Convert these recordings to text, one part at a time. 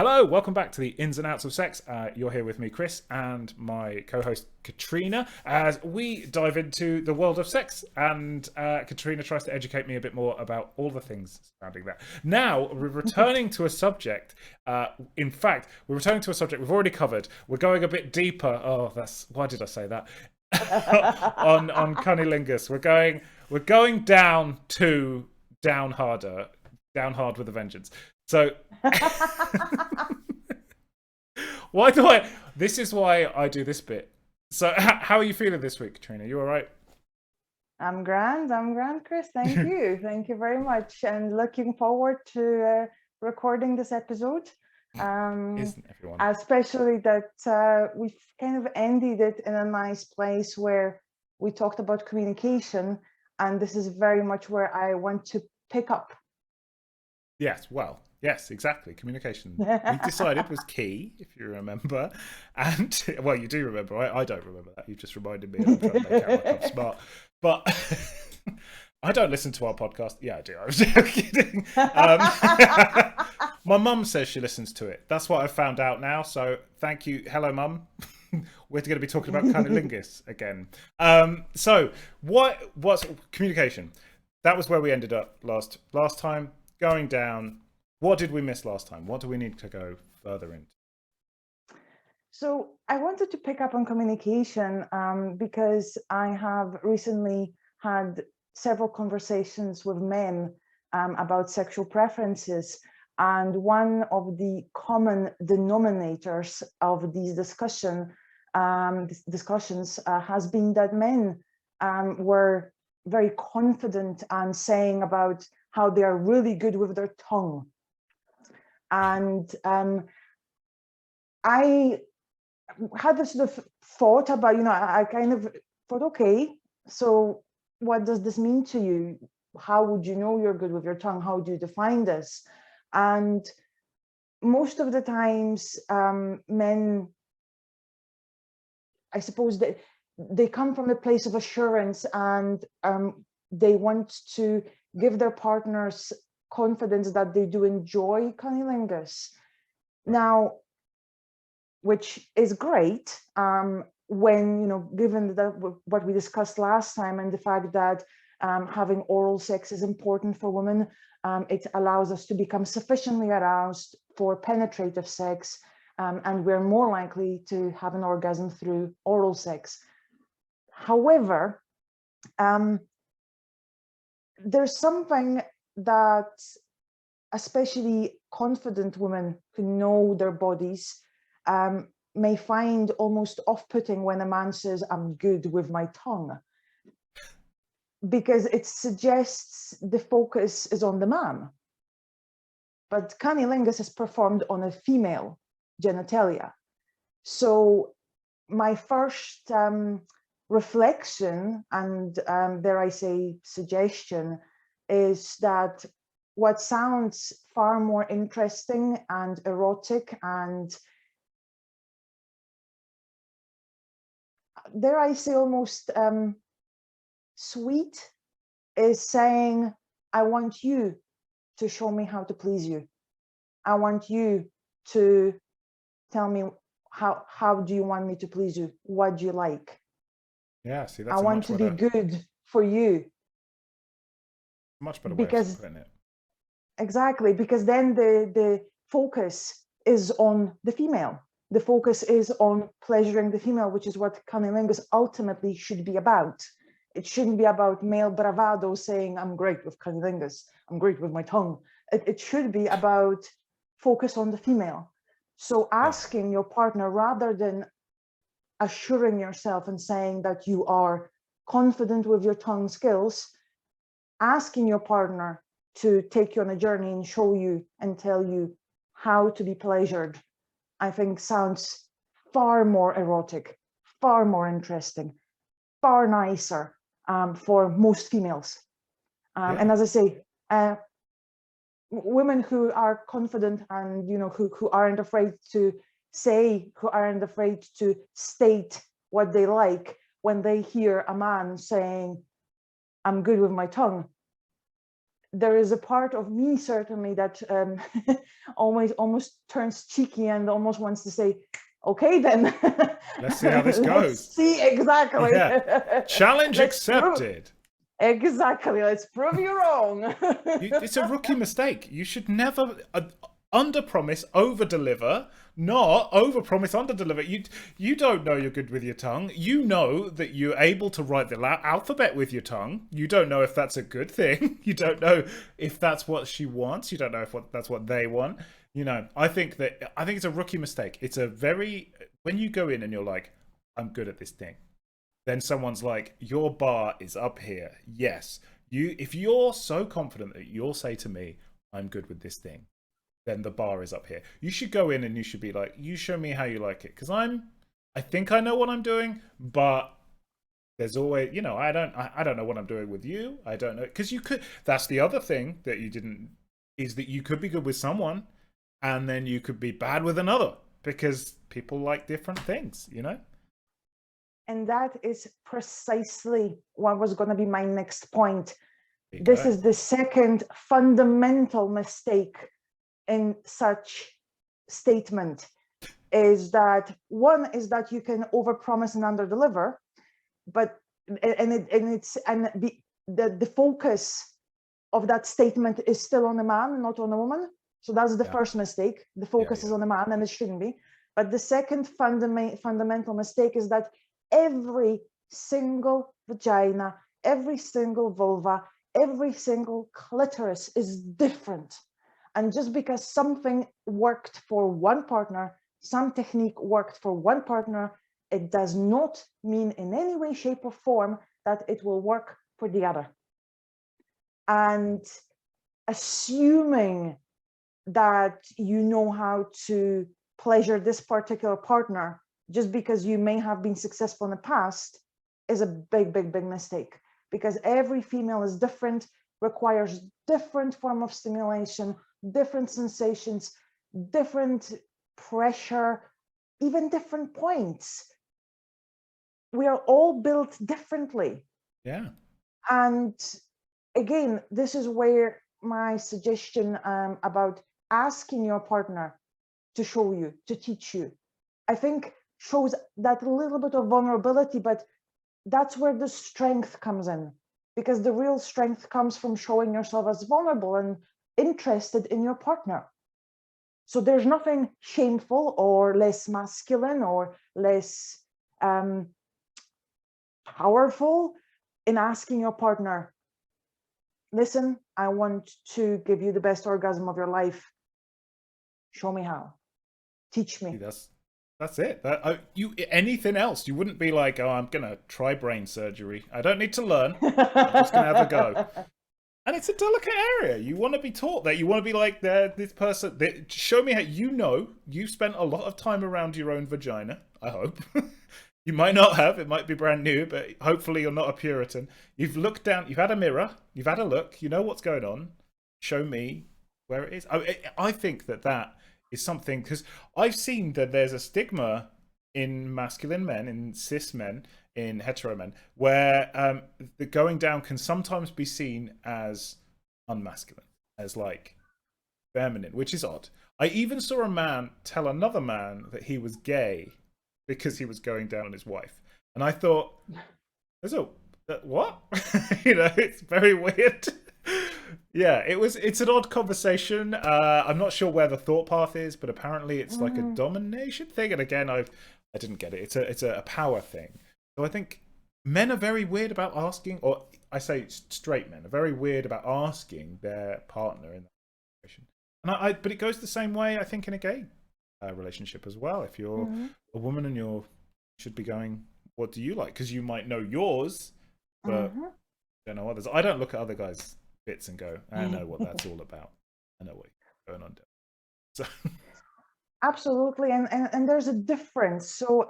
Hello, welcome back to the Ins and Outs of Sex. You're here with me, Chris, and my co-host Katrina, as we dive into the world of sex. And Katrina tries to educate me a bit more about all the things surrounding that. Now we're returning to a subject. In fact, we're returning to a subject we've already covered. We're going a bit deeper. Oh, that's why did I say that? on cunnilingus, we're going down harder, down hard with a vengeance. So why do I? This is why I do this bit. So, how are you feeling this week, Katrina? You all right? I'm grand. I'm grand, Chris. Thank you. Thank you very much. And looking forward to recording this episode. Isn't everyone? Especially that we've kind of ended it in a nice place where we talked about communication. And this is very much where I want to pick up. Yes. Well, yes, exactly. Communication. We decided was key, if you remember, and well, you do remember. I don't remember that. You just reminded me. And I'm trying to make out like I'm smart, but I don't listen to our podcast. Yeah, I do. I was kidding. My mum says she listens to it. That's what I found out now. So thank you. Hello, mum. We're going to be talking about cunnilingus again. So what's communication? That was where we ended up last time. Going down. What did we miss last time? What do we need to go further into? So I wanted to pick up on communication because I have recently had several conversations with men about sexual preferences. And one of the common denominators of these discussions has been that men were very confident and saying about how they are really good with their tongue. And I had this sort of thought about, I kind of thought, okay, so what does this mean to you? How would you know you're good with your tongue? How do you define this? And most of the times, men, I suppose that they come from a place of assurance and they want to give their partners confidence that they do enjoy cunnilingus. Now, which is great when, given that what we discussed last time and the fact that having oral sex is important for women, it allows us to become sufficiently aroused for penetrative sex, and we're more likely to have an orgasm through oral sex. However, there's something that especially confident women who know their bodies may find almost off-putting when a man says, "I'm good with my tongue," because it suggests the focus is on the man. But cunnilingus is performed on a female genitalia. So my first reflection and dare I say suggestion is that what sounds far more interesting and erotic and dare I say almost sweet is saying, I want you to show me how to please you. I want you to tell me how do you want me to please you? What do you like? Yeah, see, I that's a want much to be better, good for you. much better way of Because putting it. exactly, because then the focus is on the female. The focus is on pleasuring the female, which is what cunnilingus ultimately should be about. It shouldn't be about male bravado saying, I'm great with cunnilingus, I'm great with my tongue. It should be about focus on the female. So asking your partner, rather than assuring yourself and saying that you are confident with your tongue skills, asking your partner to take you on a journey and show you and tell you how to be pleasured, I think sounds far more erotic, far more interesting, far nicer for most females. And as I say, women who are confident and who aren't afraid to say, who aren't afraid to state what they like, when they hear a man saying, I'm good with my tongue, there is a part of me certainly that almost turns cheeky and almost wants to say, okay then, Let's see how this let's goes. see exactly. Yeah. Challenge accepted. Exactly. Let's prove you wrong. It's a rookie mistake. You should never under-promise, over-deliver, not over-promise, under-deliver. You don't know you're good with your tongue. You know that you're able to write the alphabet with your tongue. You don't know if that's a good thing. You don't know if that's what she wants. You don't know if that's what they want. You know, I think it's a rookie mistake. It's a very, when you go in and you're like, I'm good at this thing, then someone's like, your bar is up here. Yes. If you're so confident that you'll say to me, I'm good with this thing, then the bar is up here. You should go in and you should be like, you show me how you like it. Because I think I know what I'm doing, but there's always, you know, I don't know what I'm doing with you. I don't know. Because that's the other thing that you didn't, is that you could be good with someone and then you could be bad with another, because people like different things, you know? And that is precisely what was going to be my next point. This is the second fundamental mistake in such statement, is that one is that you can overpromise and underdeliver, but the focus of that statement is still on the man and not on the woman. So that's the first mistake. The focus is on the man, and it shouldn't be. But the second fundamental mistake is that every single vagina, every single vulva, every single clitoris is different. And just because something worked for one partner, some technique worked for one partner, it does not mean in any way, shape, or form that it will work for the other. And assuming that you know how to pleasure this particular partner just because you may have been successful in the past is a big, big, big mistake, because every female is different, requires different form of stimulation, different sensations, different pressure, even different points. We are all built differently. Yeah. And again, this is where my suggestion about asking your partner to show you, to teach you, I think shows that little bit of vulnerability, but that's where the strength comes in, because the real strength comes from showing yourself as vulnerable and interested in your partner. So there's nothing shameful or less masculine or less powerful in asking your partner, listen, I want to give you the best orgasm of your life. Show me how. Teach me. That's it. Anything else? You wouldn't be like, oh, I'm gonna try brain surgery. I don't need to learn. I'm just gonna have a go. And it's a delicate area. You want to be taught that. You want to be like, this person. Show me how. You've spent a lot of time around your own vagina. I hope. You might not have. It might be brand new, but hopefully you're not a Puritan. You've looked down. You've had a mirror. You've had a look. You know what's going on. Show me where it is. I think that is something, because I've seen that there's a stigma in masculine men, in cis men, in hetero men, where the going down can sometimes be seen as unmasculine, as like feminine, which is odd. I even saw a man tell another man that he was gay because he was going down on his wife, and I thought, what? You know, it's very weird. Yeah, it's an odd conversation. I'm not sure where the thought path is, but apparently it's like a domination thing. And again, I didn't get it. It's a power thing. So I think men are very weird about asking, or I say straight men are very weird about asking their partner in that situation. And but it goes the same way, I think, in a gay relationship as well. If you're a woman and you should be going, what do you like? Because you might know yours, but you don't know others. I don't look at other guys' bits and go, I know what that's all about. I know what you're going on. So absolutely, and there's a difference. So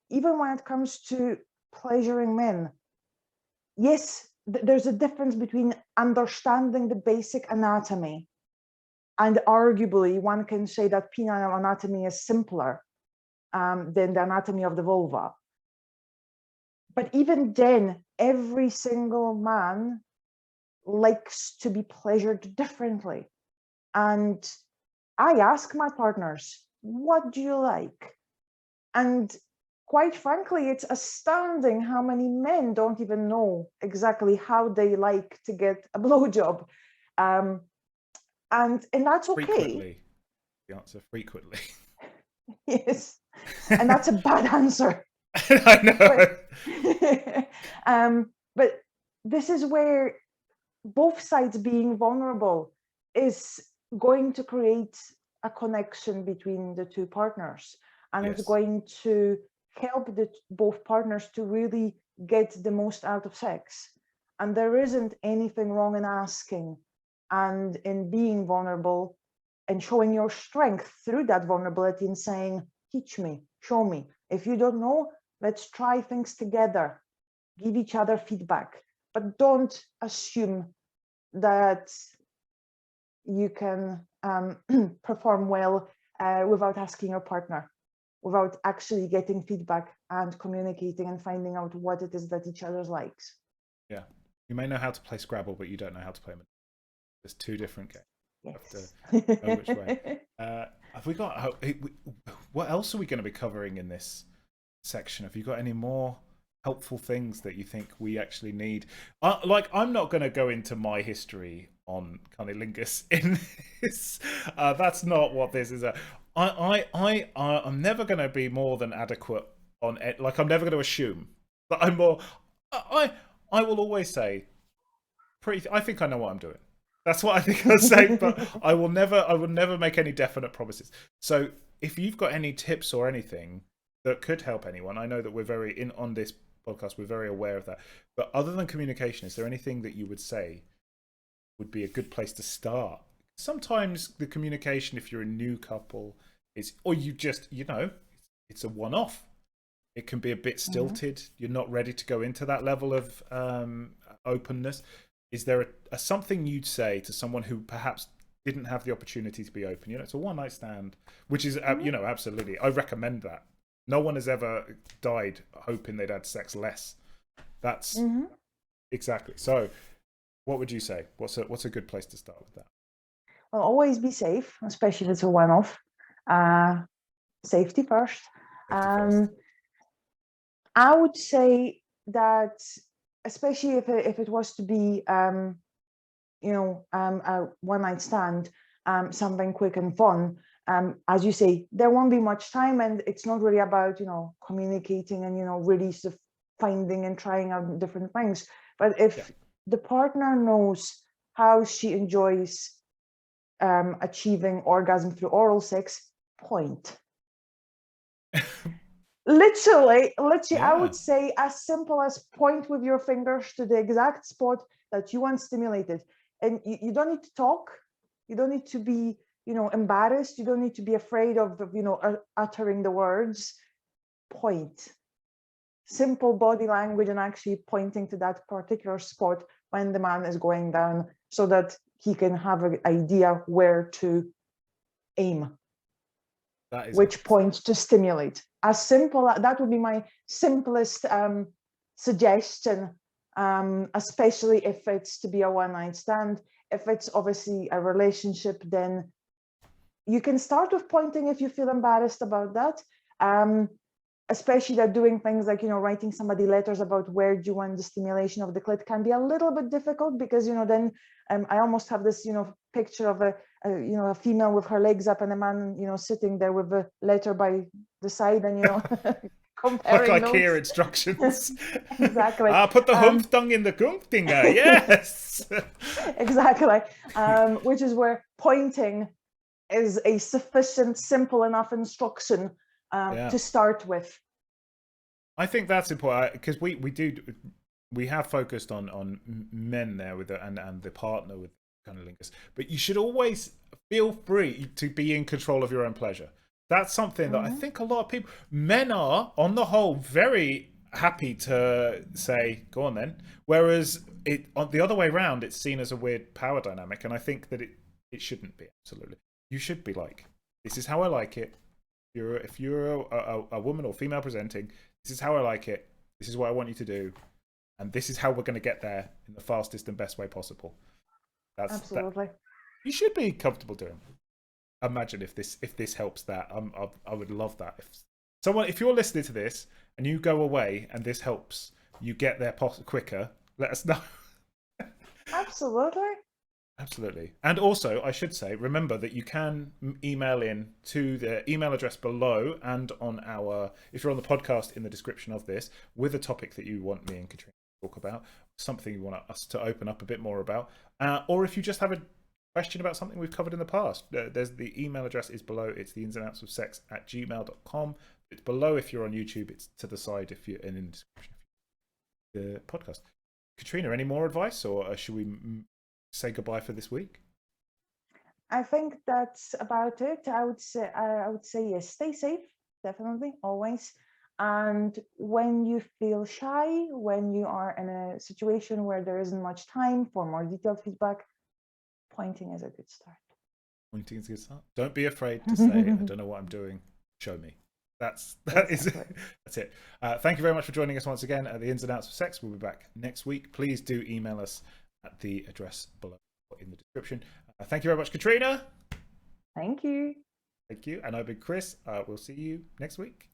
even when it comes to pleasuring men, yes, there's a difference between understanding the basic anatomy, and arguably one can say that penile anatomy is simpler than the anatomy of the vulva. But even then, every single man likes to be pleasured differently. And I ask my partners, what do you like? And quite frankly, it's astounding how many men don't even know exactly how they like to get a blowjob. And that's okay. Frequently. The answer, frequently. Yes. And that's a bad answer. I know. But this is where both sides being vulnerable is going to create a connection between the two partners, and it's going to help both partners to really get the most out of sex. And there isn't anything wrong in asking and in being vulnerable and showing your strength through that vulnerability and saying, teach me, show me. If you don't know, let's try things together. Give each other feedback, but don't assume that you can perform well without asking your partner, without actually getting feedback and communicating and finding out what it is that each other likes. Yeah. You may know how to play Scrabble, but you don't know how to play them. There's two different games. Yes. You have to know which way. Have we got? What else are we going to be covering in this section? Have you got any more helpful things that you think we actually need? I'm not going to go into my history on cunnilingus in this. That's not what this is. I'm never going to be more than adequate on it. Like, I'm never going to assume that I'm more. I will always say, I think I know what I'm doing. That's what I think I'll say, but I will never make any definite promises. So if you've got any tips or anything that could help anyone, I know that we're very on this podcast, we're very aware of that. But other than communication, is there anything that you would say would be a good place to start? Sometimes the communication, if you're a new couple, or you just, it's a one-off. It can be a bit stilted. You're not ready to go into that level of openness. Is there something you'd say to someone who perhaps didn't have the opportunity to be open? It's a one-night stand, which is, absolutely. I recommend that. No one has ever died hoping they'd had sex less. That's exactly. So what would you say? What's a good place to start with that? Well, always be safe, especially if it's a one-off. Safety first. I would say that, especially if it was to be, a one-night stand, something quick and fun. As you say, there won't be much time, and it's not really about communicating and really sort of finding and trying out different things. But if the partner knows how she enjoys achieving orgasm through oral sex, point. Literally, I would say as simple as point with your fingers to the exact spot that you want stimulated. And you don't need to talk. You don't need to be, embarrassed. You don't need to be afraid of, uttering the words. Point. Simple body language and actually pointing to that particular spot when the man is going down so that he can have an idea where to aim. Which point to stimulate. As simple, that would be my simplest suggestion, especially if it's to be a one-night stand. If it's obviously a relationship, then you can start with pointing if you feel embarrassed about that. Especially that doing things like, writing somebody letters about where do you want the stimulation of the clit can be a little bit difficult because, then I almost have this, picture of a female with her legs up and a man, sitting there with a letter by the side and, comparing like notes. IKEA instructions. Exactly. Put the humptung in the gumpdinger. Yes. Exactly. Which is where pointing is a sufficient, simple enough instruction to start with. I think that's important because we have focused on men there with and the partner with cunnilingus, but you should always feel free to be in control of your own pleasure. That's something that I think a lot of people, men are on the whole very happy to say, go on then, whereas on the other way around, it's seen as a weird power dynamic, and I think that it shouldn't be. Absolutely, you should be like, this is how I like it. If you're a woman or female presenting, this is how I like it. This is what I want you to do. and this is how we're going to get there in the fastest and best way possible. Absolutely. You should be comfortable doing. Imagine if this helps that. I would love that. If you're listening to this and you go away and this helps you get there quicker, let us know. Absolutely. And also, I should say, remember that you can email in to the email address below and on if you're on the podcast, in the description of this, with a topic that you want me and Katrina to talk about, something you want us to open up a bit more about, or if you just have a question about something we've covered in the past, there's the email address is below. It's theinsandoutsofsex@gmail.com. It's below if you're on YouTube. It's to the side if you're in the description of the podcast. Katrina, any more advice, or should we say goodbye for this week? I think that's about it. I would say yes, stay safe, definitely, always. And when you feel shy, when you are in a situation where there isn't much time for more detailed feedback, pointing is a good start. Pointing is a good start. Don't be afraid to say, I don't know what I'm doing. Show me. That's it. Thank you very much for joining us once again at the Ins and Outs of Sex. We'll be back next week. Please do email us at the address below in the description. Thank you very much, Katrina. Thank you. Thank you. And I've been Chris. We'll see you next week.